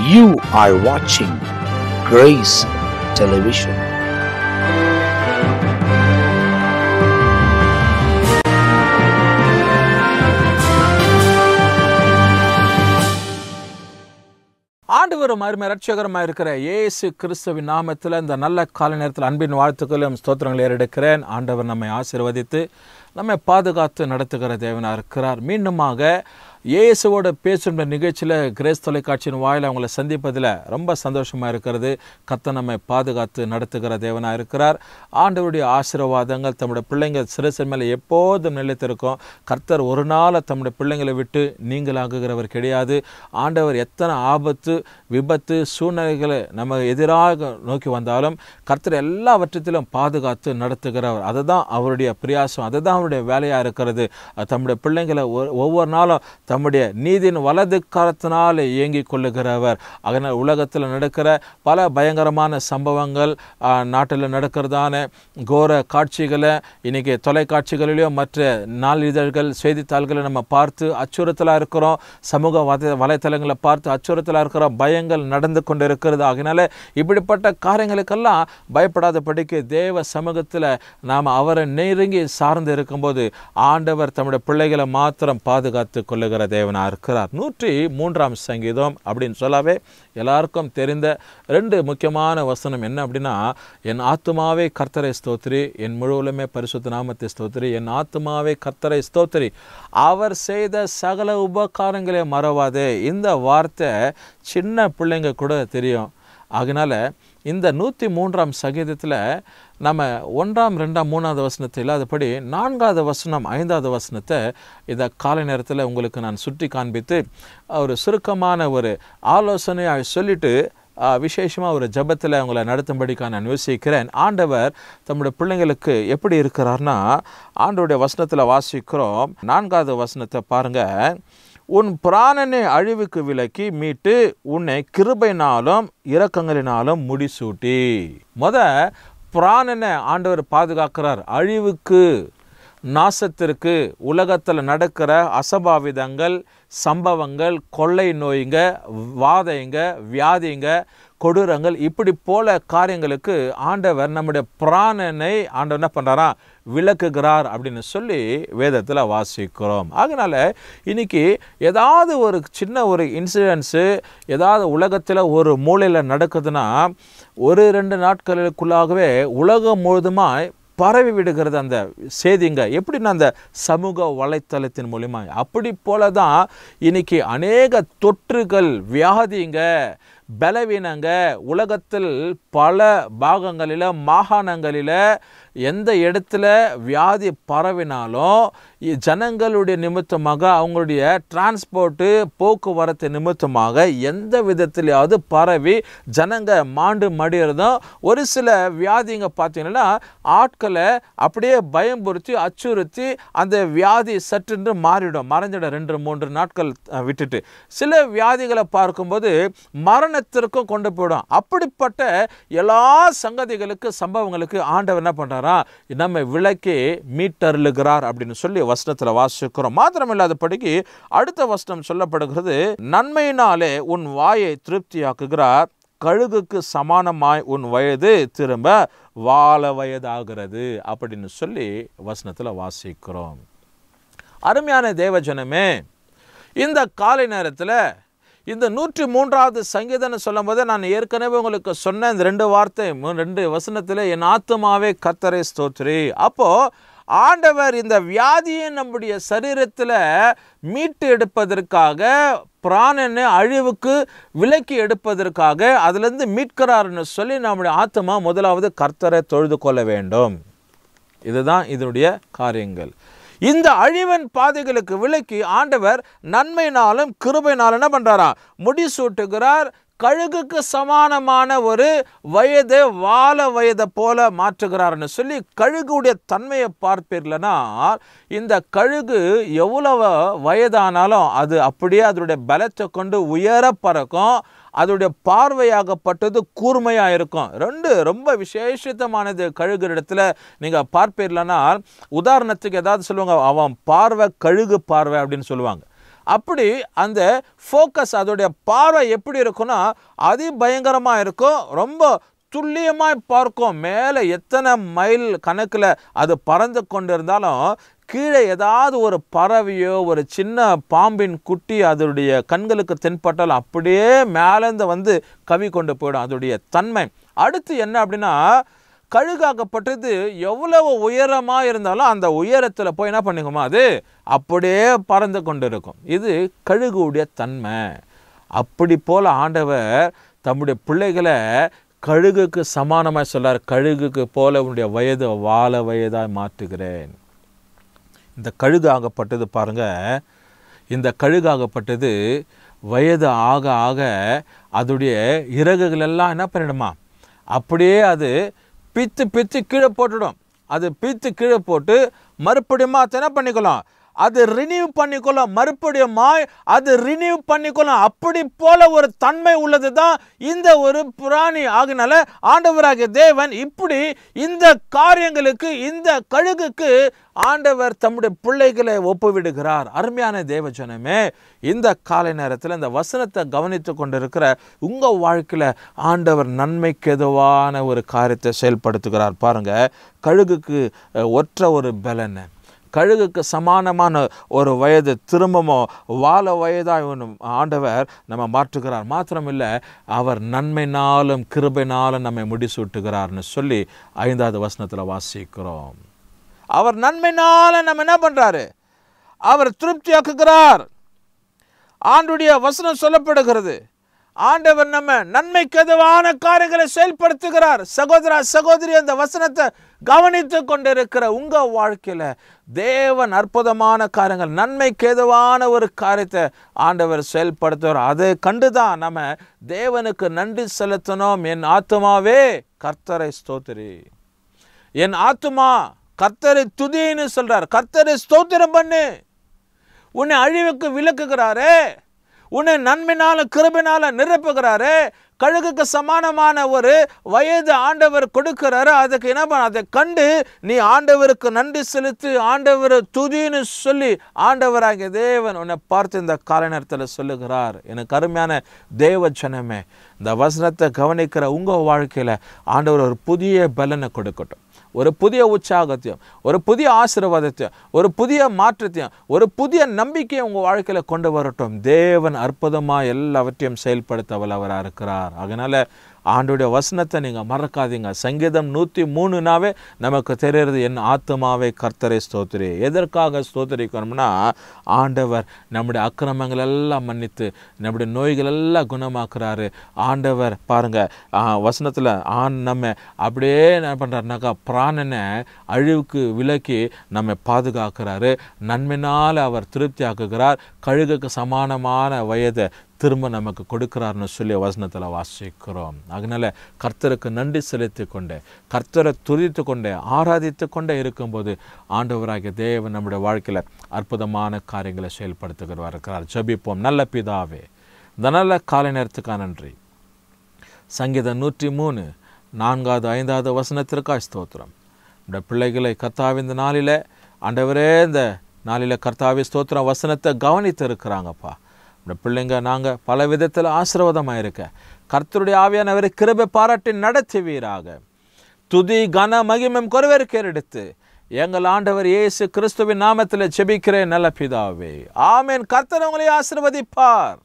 You are watching Grace Television. ஆண்டவரும் அருமை இரட்சகருமாய் இருக்கிற இயேசு கிறிஸ்துவின் நாமத்தில் இந்த நல்ல காலை நேரத்தில் அன்பின் வாழ்த்துக்களும் ஸ்தோத்திரங்களை ஏறெடுக்கிறேன். ஆண்டவர் நம்மை ஆசீர்வதித்து நம்மை பாதுகாத்து நடத்துகிற தேவனாக இருக்கிறார். மீண்டுமாக இயேசுவோட பேசுகிற நிகழ்ச்சியில் கிரேஸ் தொலைக்காட்சியின் வாயில அவங்களை சந்திப்பதில் ரொம்ப சந்தோஷமாக இருக்கிறது. கர்த்தர் நம்மை பாதுகாத்து நடத்துகிற தேவனாக இருக்கிறார். ஆண்டவருடைய ஆசீர்வாதங்கள் தம்முடைய பிள்ளைங்கள் சிறுசன் மேலே எப்போதும் நிலைத்திருக்கும். கர்த்தர் ஒரு நாள் தம்முடைய பிள்ளைங்களை விட்டு நீங்களாகுகிறவர் கிடையாது. ஆண்டவர் எத்தனை ஆபத்து விபத்து சூழ்நிலைகளை நம்ம எதிராக நோக்கி வந்தாலும் கர்த்தர் எல்லாவற்றத்திலும் பாதுகாத்து நடத்துகிறவர். அதுதான் அவருடைய பிரயாசம், அதுதான் அவருடைய வேலையாக இருக்கிறது. தம்முடைய பிள்ளைங்களை ஒவ்வொரு நாளும் தம்முடைய நீதியின் வலது கரத்தினால் இயங்கி கொள்ளுகிறவர். அதனால் உலகத்தில் நடக்கிற பல பயங்கரமான சம்பவங்கள், நாட்டில் நடக்கிறதான கோர காட்சிகளை இன்னைக்கு தொலைக்காட்சிகளிலேயோ மற்ற நாளிதழ்கள் செய்தித்தாள்களை நம்ம பார்த்து அச்சுறுத்தலாக இருக்கிறோம். சமூக வலைத்தளங்களை பார்த்து அச்சுறுத்தலாக இருக்கிற பயங்கள் நடந்து கொண்டு இருக்கிறது. அதனால இப்படிப்பட்ட காரியங்களுக்கெல்லாம் பயப்படாதபடிக்கு தேவ சமூகத்தில் நாம் அவரை நெருங்கி சார்ந்து இருக்கும்போது ஆண்டவர் தம்முடைய பிள்ளைகளை மாத்திரம் பாதுகாத்து கொள்ளுகிற தேவனாக இருக்கிறார். 103 சங்கீதம் அப்படின்னு சொல்லாவே எல்லாருக்கும் தெரிந்த 2 முக்கியமான வசனம் என்ன அப்படின்னா, என் ஆத்துமாவே கர்த்தரை ஸ்தோத்திரி, என் முழுவதுமே பரிசுத்த நாமத்தை ஸ்தோத்திரி, என் ஆத்துமாவே கர்த்தரை ஸ்தோத்திரி, அவர் செய்த சகல உபகாரங்களை மறவாதே. இந்த வார்த்தை சின்ன பிள்ளைங்க கூட தெரியும். அதனால இந்த 103 சங்கீதத்தில் நம்ம 1, 2, 3 வசனத்தை இல்லாதபடி 4வது வசனம் 5வது வசனத்தை இதை காலை நேரத்தில் உங்களுக்கு நான் சுட்டி காண்பித்து ஒரு சுருக்கமான ஒரு ஆலோசனையாக சொல்லிட்டு விசேஷமாக ஒரு ஜபத்தில் அவங்களை நடத்தும்படிக்காக நான் யோசிக்கிறேன். ஆண்டவர் தம்முடைய பிள்ளைங்களுக்கு எப்படி இருக்கிறார்னா, ஆண்டவருடைய வசனத்தில் வாசிக்கிறோம். 4வது வசனத்தை பாருங்கள். உன் பிராணனை அழிவுக்கு விலக்கி மீட்டு உன்னை கிருபையினாலும் இரக்கங்களினாலும் முடிசூட்டி. பிராணனை ஆண்டவர் பாதுகாக்கிறார் அழிவுக்கு, நாசத்திற்கு. உலகத்தில் நடக்கிற அசம்பாவிதங்கள், சம்பவங்கள், கொள்ளை நோய்ங்க, வாதைங்க, வியாதிங்க, கொடூரங்கள், இப்படி போல காரியங்களுக்கு ஆண்டவர் நம்முடைய பிராணனை ஆண்டவர் என்ன பண்ணுறாரா, விளக்குகிறார் அப்படின்னு சொல்லி வேதத்தில் வாசிக்கிறோம். அதனால் இன்னைக்கு ஏதாவது ஒரு சின்ன ஒரு இன்சிடென்ட்ஸு ஏதாவது உலகத்தில் ஒரு மூலையில் நடக்குதுன்னா 1-2 நாட்களுக்குள்ளாகவே உலகம் முழுதுமாய் பரவி விடுகிறது அந்த செய்திங்க. எப்படின்னா அந்த சமூக வலைத்தளத்தின் மூலிமா. அப்படி போல தான் இன்னைக்கு அநேக தொற்றுகள், வியாதிங்க, பலவீனங்க உலகத்தில் பல பாகங்களில், மாகாணங்களில் எந்த இடத்துல வியாதி பரவினாலும் ஜனங்களுடைய நிமித்தமாக, அவங்களுடைய டிரான்ஸ்போர்ட்டு போக்குவரத்து நிமித்தமாக எந்த விதத்திலேயாவது பரவி ஜனங்க மாண்டு மடிகிறதும். ஒரு சில வியாதிங்க பார்த்தீங்கன்னா ஆட்களை அப்படியே பயம்புறுத்தி அச்சுறுத்தி அந்த வியாதி சற்றென்று மாறிடும், மறைஞ்சிடும் 2-3 நாட்கள் விட்டுட்டு. சில வியாதிகளை பார்க்கும்போது மரணத்திற்கும் கொண்டு போயிடும். அப்படிப்பட்ட எல்லா சங்கதிகளுக்கு, சம்பவங்களுக்கு ஆண்டவர் என்ன பண்ணுறாரா, நம்மை விலக்கி மீட்டருளுகிறார் அப்படின்னு சொல்லி வசனத்தில் வாசிக்கிறோம். மாத்திரமில்லாதபடிக்கு அடுத்த வசனம் சொல்லப்படுகிறது, நன்மையினாலே உன் வாயை திருப்தியாக்குகிறார், கழுகுக்கு சமானமாய் உன் வயது திரும்ப வாழ வயதாகிறது அப்படின்னு சொல்லி வசனத்தில் வாசிக்கிறோம். அருமையான தேவஜனமே, இந்த காலை நேரத்தில் இந்த 103வது சங்கீதம்னு சொல்லும் போது நான் ஏற்கனவே உங்களுக்கு சொன்ன இந்த 2 வார்த்தை 2 வசனத்தில் என் ஆத்துமாவே கர்த்தரை ஸ்தோத்திரி. அப்போது ஆண்டவர் இந்த வியாதியை நம்முடைய சரீரத்தில் மீட்டு எடுப்பதற்காக, பிராணனை அழிவுக்கு விலக்கி எடுப்பதற்காக அதிலிருந்து மீட்கிறார்னு சொல்லி நம்முடைய ஆத்மா முதலாவது கர்த்தரை தொழுது கொள்ள வேண்டும். இதுதான் இதனுடைய காரியங்கள். இந்த அழிவன் பாதைகளுக்கு விலக்கி ஆண்டவர் நன்மையினாலும் கிருபையினாலும் என்ன பண்றாரா, முடிசூட்டுகிறார். கழுகுக்கு சமானமான ஒரு வயதை வாழ வயதை போல மாற்றுகிறார்னு சொல்லி கழுகுடைய தன்மையை பார்ப்பீர்கள்னா, இந்த கழுகு எவ்வளவு வயதானாலும் அது அப்படியே அதனுடைய பலத்தை கொண்டு உயர பறக்கும். அதோடைய பார்வையாகப்பட்டது கூர்மையாக இருக்கும். ரொம்ப விசேஷமானது கழுகு இடத்துல நீங்கள் பார்ப்பீர்கள்னா, உதாரணத்துக்கு ஏதாவது சொல்லுவாங்க, அவன் பார்வை கழுகு பார்வை அப்படின்னு சொல்லுவாங்க. அப்படி அந்த ஃபோக்கஸ், அதோடைய பார்வை எப்படி இருக்குன்னா அதிபயங்கரமாக இருக்கும், ரொம்ப துல்லியமாய் பார்க்கும். மேலே எத்தனை மைல் கணக்கில் அது பறந்து கொண்டு இருந்தாலும் கீழே ஏதாவது ஒரு பறவையோ ஒரு சின்ன பாம்பின் குட்டி அதனுடைய கண்களுக்கு தென்பட்டாலும் அப்படியே மேலேருந்து வந்து கவி கொண்டு போயிடும் அதோடைய தன்மை. அடுத்து என்ன அப்படின்னா, கழுகாகப்பட்டது எவ்வளவு உயரமாக இருந்தாலும் அந்த உயரத்தில் போய் என்ன பண்ணிக்குமா அது அப்படியே பறந்து கொண்டு இருக்கும். இது கழுகுடைய தன்மை. அப்படி போல் ஆண்டவர் தம்முடைய பிள்ளைகளை கழுகுக்கு சமானமாக சொல்றார். கழுகுக்கு போல உன்னுடைய வயது வாழ வயதாக மாற்றுகிறேன். இந்த கழுகாகப்பட்டது பாருங்க, இந்த கழுகாகப்பட்டது வயது ஆக ஆக அதோடைய இறகுகள் எல்லாம் என்ன பண்ணிடுமா, அப்படியே அது பித்து கீழே போட்டுடும். அது பித்து கீழே போட்டு மறுபடியும் என்ன பண்ணிக்கலாம், அது ரினியூ பண்ணிக்கொள்ளும், மறுபடியுமாய் அது ரினியூ பண்ணிக்கொள்ளும். அப்படி போல ஒரு தன்மை உள்ளது தான் இந்த ஒரு பிராணி. ஆகினால ஆண்டவராகிய தேவன் இப்படி இந்த காரியங்களுக்கு, இந்த கழுகுக்கு ஆண்டவர் தம்முடைய பிள்ளைகளை ஒப்புவிடுகிறார். அருமையான தேவஜனமே, இந்த காலை நேரத்தில் இந்த வசனத்தை கவனித்து கொண்டிருக்கிற உங்கள் வாழ்க்கையில் ஆண்டவர் நன்மைக்கு எதுவான ஒரு காரியத்தை செயல்படுத்துகிறார். பாருங்க, கழுகுக்கு ஒற்ற ஒரு பலன், கழுகுக்கு சமானமான ஒரு வயது, திரும்பவும் வாழ வயதாக ஆண்டவர் நம்ம மாற்றுகிறார். மாத்திரமில்லை, அவர் நன்மைனாலும் கிருபைனாலும் நம்மை முடிசூட்டுகிறார்னு சொல்லி 5வது வசனத்தில் வாசிக்கிறோம். அவர் நன்மைனால நம்ம என்ன பண்றாரு, அவர் திருப்தியாக்குகிறார். ஆண்டுடைய வசனம் சொல்லப்படுகிறது, ஆண்டவர் நம்ம நன்மைக்கு எதுவான காரியங்களை செயல்படுத்துகிறார். சகோதரா சகோதரி, அந்த வசனத்தை கவனித்து கொண்டிருக்கிற உங்க வாழ்க்கையில தேவன் அற்புதமான காரியங்கள், நன்மைக்கு எதுவான ஒரு காரியத்தை ஆண்டவர் செயல்படுத்துவார். அதை கண்டுதான் நம்ம தேவனுக்கு நன்றி செலுத்தணும். என் ஆத்துமாவே கர்த்தரை ஸ்தோத்திரி, என் ஆத்துமா கர்த்தரை துதின்னு சொல்றார். கர்த்தரை ஸ்தோத்திரம் பண்ணு. உன்னை அழிவுக்கு விலக்குகிறாரே, உன்னை நன்மைனால கிருபைனால நிரப்புகிறாரு. கழுகுக்கு சமானமான ஒரு வயது ஆண்டவர் கொடுக்கிறாரு. அதுக்கு என்ன பண்ண, அதை கண்டு நீ ஆண்டவருக்கு நன்றி செலுத்து, ஆண்டவர் துதின்னு சொல்லி ஆண்டவராகிய தேவன் உன்னை பார்த்து இந்த காலை நேரத்தில் சொல்லுகிறார். எனக்கு அருமையான தேவ ஜனமே, இந்த வசனத்தை கவனிக்கிற உங்கள் வாழ்க்கையில் ஆண்டவர் ஒரு புதிய பலனை கொடுக்கட்டும், ஒரு புதிய உற்சாகத்தையும், ஒரு புதிய ஆசீர்வாதத்தையும், ஒரு புதிய மாற்றத்தையும், ஒரு புதிய நம்பிக்கையை உங்கள் வாழ்க்கையில் கொண்டு வரட்டும். தேவன் அற்புதமாக எல்லாவற்றையும் செயல்படுத்த வல்லவராக இருக்கிறார். அதனால் ஆண்டோடைய வசனத்தை நீங்கள் மறக்காதீங்க. சங்கீதம் 103 நமக்கு தெரிகிறது, என் ஆத்துமாவை கர்த்தரை ஸ்தோத்திரி. எதற்காக ஸ்தோத்திரிக்கணும்னா, ஆண்டவர் நம்முடைய அக்கிரமங்கள் எல்லாம் மன்னித்து நம்முடைய நோய்கள் எல்லாம் குணமாக்குறாரு. ஆண்டவர் பாருங்க, வசனத்தில் நம்ம அப்படியே என்ன பண்ணுறாருனாக்கா, பிராணனை அழிவுக்கு விலக்கி நம்ம பாதுகாக்கிறாரு. நன்மையினால் அவர் திருப்தி ஆக்குகிறார். கழுகுக்கு சமானமான வயதை திரும்ப நமக்கு கொடுக்கிறார்னு சொல்லி வசனத்தில் வாசிக்கிறோம். அதனால கர்த்தருக்கு நன்றி செலுத்தி கொண்டே, கர்த்தரை துதித்து கொண்டே, ஆராதித்து கொண்டே இருக்கும்போது ஆண்டவராகிய தேவன் நம்முடைய வாழ்க்கையில் அற்புதமான காரியங்களை செயல்படுத்துகிறார். ஜெபிப்போம். நல்ல பிதாவே, இந்த நல்ல காலை நேரத்துக்காக நன்றி. சங்கீதம் 103 4வது 5வது வசனத்திற்காக ஸ்தோத்திரம். இந்த பிள்ளைகளை கர்த்தாவே இந்த நாளில், ஆண்டவரே இந்த நாளில் கர்த்தாவே ஸ்தோத்திரம் வசனத்தை கவனித்து இருக்கிறாங்கப்பா. இந்த பிள்ளைங்க நாங்கள் பல விதத்தில் ஆசீர்வாதமாக இருக்க கர்த்தருடைய ஆவியானவரை கிருபை பாராட்டி நடத்துவீராக. துதி கன மகிமையும் கொருவருக்கு எடுத்து எங்கள் ஆண்டவர் இயேசு கிறிஸ்துவின் நாமத்தில் ஜெபிக்கிறேன் நல்ல பிதாவே, ஆமென். கர்த்தர் உங்களை ஆசீர்வதிப்பார்.